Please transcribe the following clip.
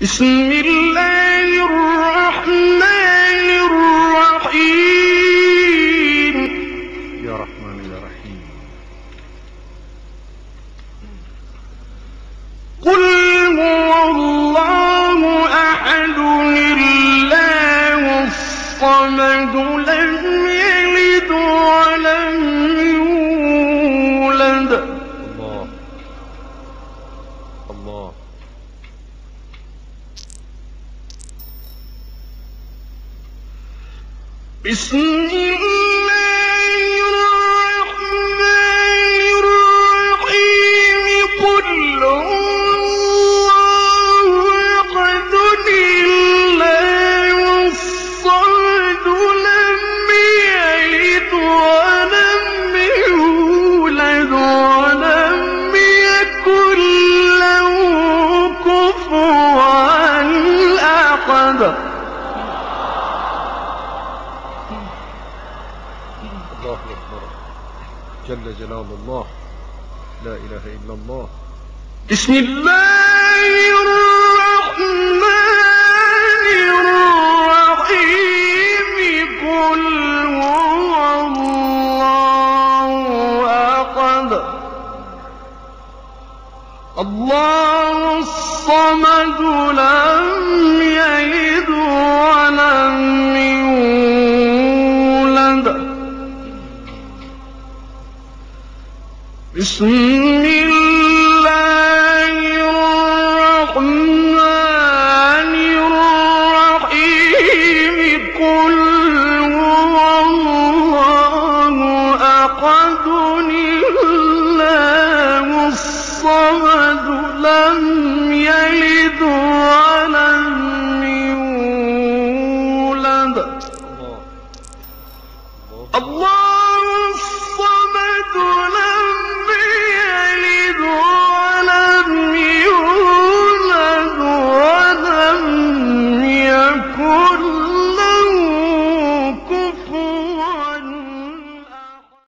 بسم الله الرحمن الرحيم. يا رحمن يا رحيم. قل هو الله أحد الله الصمد لم يلد ولم يولد. الله الله. بسم الله الرحمن الرحيم. قل هو الله أحد الله الصمد لم يلد ولم يولد ولم يكن له كفوا أحد. الله أكبر. جل جلال الله. لا إله إلا الله. بسم الله الرحمن الرحيم. قل هو الله أحد الله الصمد لم يلد ولم يولد. بسم الله الرحمن الرحيم. قل هو الله أحد الله الصمد لم يلد ولم يولد. الله الله.